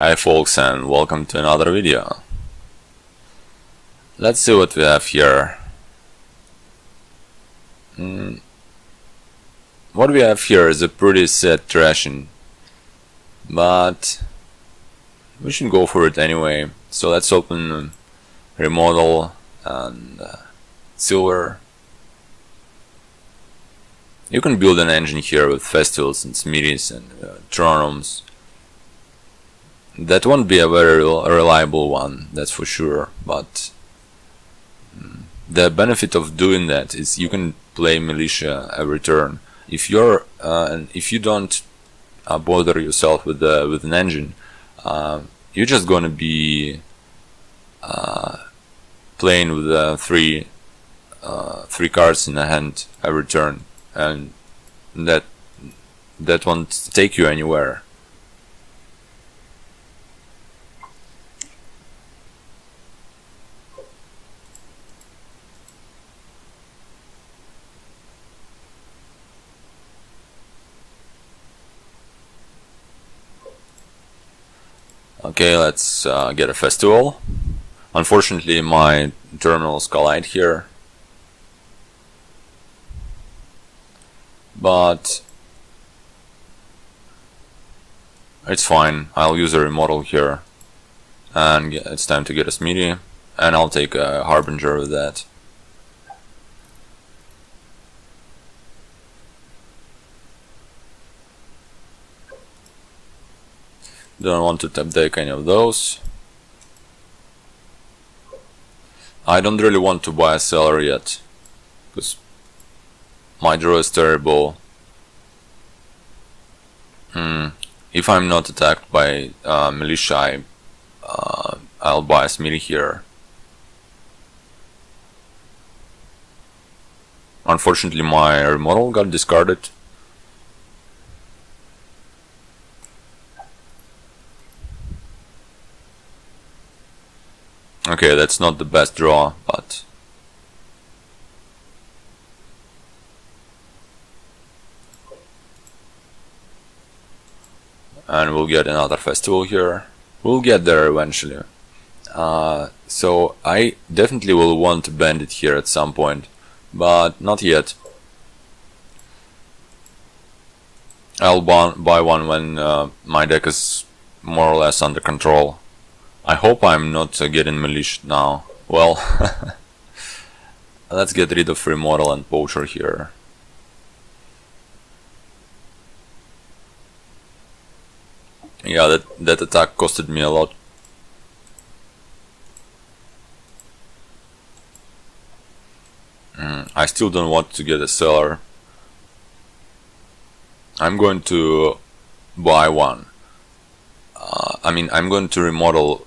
Hi folks, and welcome to another video. Let's see what we have here. What we have here is a pretty set ration, but we should go for it anyway. So let's open remodel and silver. You can build an engine here with festivals and smithies and tronomes. That won't be a very reliable one, that's for sure, but the benefit of doing that is you can play militia every turn. If you're if you don't bother yourself with an engine, you're just gonna be playing with three cards in the hand every turn, and that won't take you anywhere. Okay, let's get a festival. Unfortunately, my terminals collide here, but it's fine. I'll use a remodel here, and it's time to get a smithy, and I'll take a harbinger with that. Don't want to tap deck any of those. I don't really want to buy a cellar yet, because my draw is terrible. If I'm not attacked by militia, I'll buy a smithy here. Unfortunately, my remodel got discarded. Okay, that's not the best draw, but and we'll get another festival here. We'll get there eventually. So I definitely will want to bend it here at some point, but not yet. I'll buy one when my deck is more or less under control. I hope I'm not getting militia now. Well, let's get rid of remodel and poacher here. Yeah, that attack costed me a lot. I still don't want to get a cellar. I'm going to buy one. I'm going to remodel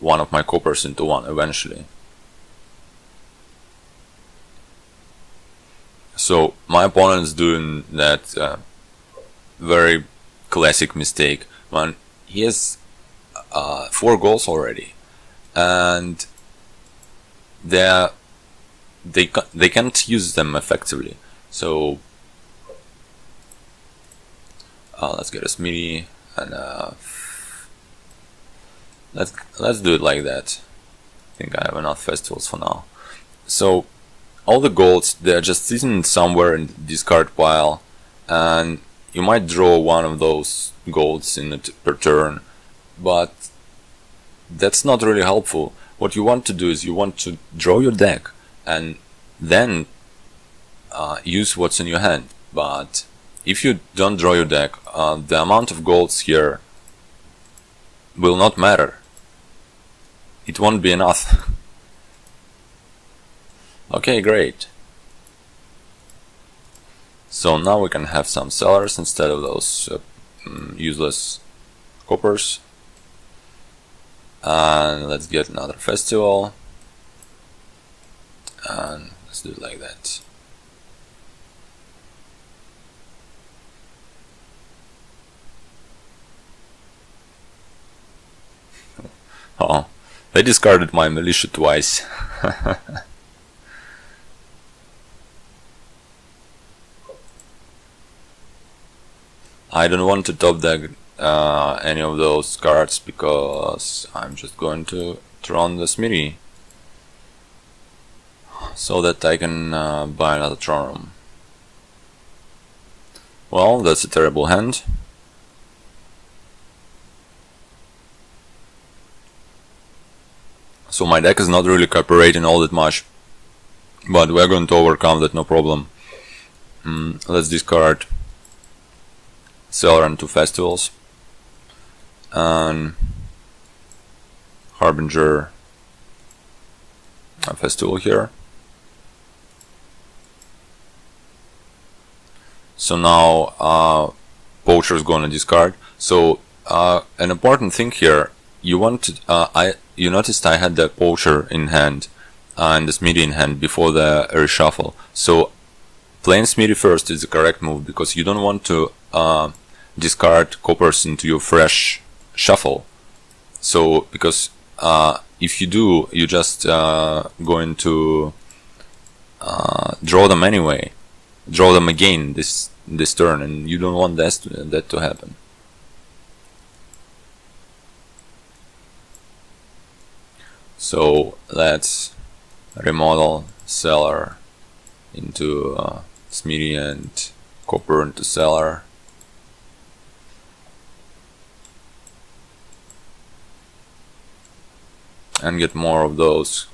one of my coppers into one eventually. So my opponent is doing that very classic mistake when he has 4 goals already, and they can't use them effectively. So let's get a smithy and let's do it like that. I think I have enough festivals for now. So all the golds, they're just sitting somewhere in the discard pile, and you might draw one of those golds per turn, but that's not really helpful. What you want to do is you want to draw your deck and then use what's in your hand. But if you don't draw your deck, the amount of golds here will not matter. It won't be enough. Okay, great. So now we can have some cellars instead of those useless coppers. And let's get another festival. And let's do it like that. Oh, they discarded my militia twice. I don't want to top deck any of those cards because I'm just going to Tron the Smithy so that I can buy another Tron Room. Well, that's a terrible hand. So my deck is not really cooperating all that much, but we're going to overcome that, no problem. Let's discard Cellar and 2 Festivals, and Harbinger a Festival here. So now Poacher is going to discard. So an important thing here, you noticed I had the Poacher in hand and the Smithy in hand before the reshuffle. So playing Smithy first is the correct move because you don't want to discard coppers into your fresh shuffle. So because if you do, you just going to draw them anyway, draw them again this turn, and you don't want that to happen. So let's remodel Cellar into Smithy and copper into Cellar. And get more of those.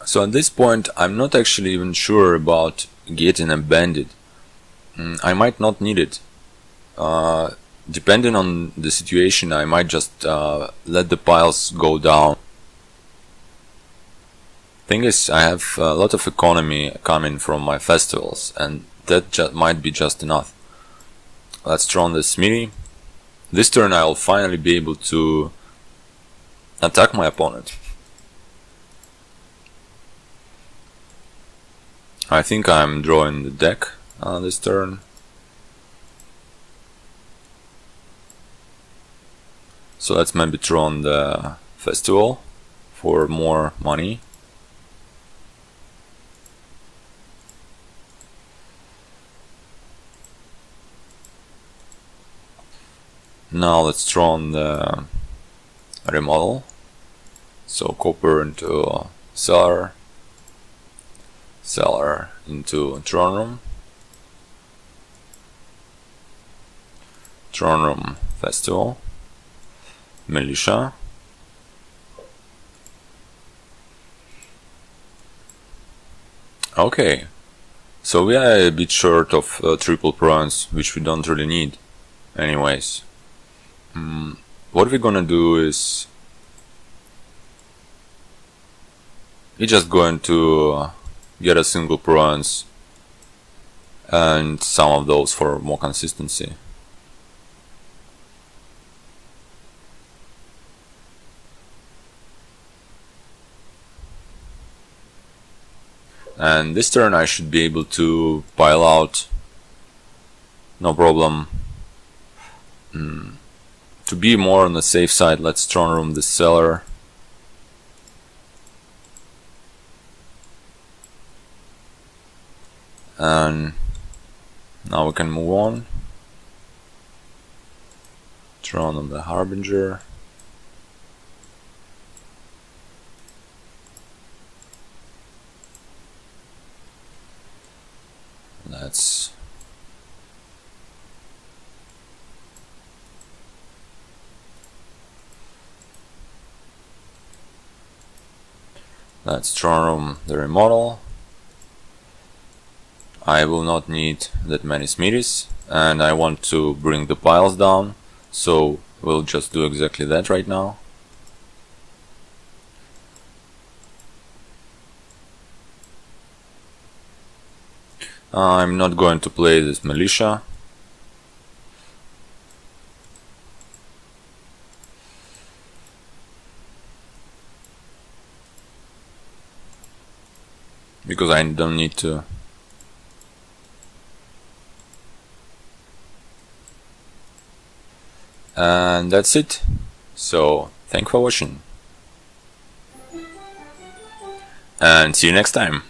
So at this point I'm not actually even sure about getting a bandit. I might not need it. Depending on the situation, I might just let the piles go down. Thing is, I have a lot of economy coming from my festivals, and that might be just enough. Let's draw on the Smithy. This turn I'll finally be able to attack my opponent. I think I'm drawing the deck this turn. So let's maybe draw on the Festival for more money. Now let's draw on the remodel. So copper into Cellar, Cellar into Tron Room, Tron Room Festival, Militia, okay, so we are a bit short of triple prawns, which we don't really need anyways. What we're gonna do is we're just going to get a single prawns and some of those for more consistency. And this turn I should be able to pile out, no problem. To be more on the safe side, let's Tron Room the Cellar. And now we can move on. Tron on the Harbinger. Let's Tron Room the remodel. I will not need that many Smithies, and I want to bring the piles down, so we'll just do exactly that right now. I'm not going to play this Militia. Because I don't need to. And that's it. So, thank you for watching. And see you next time.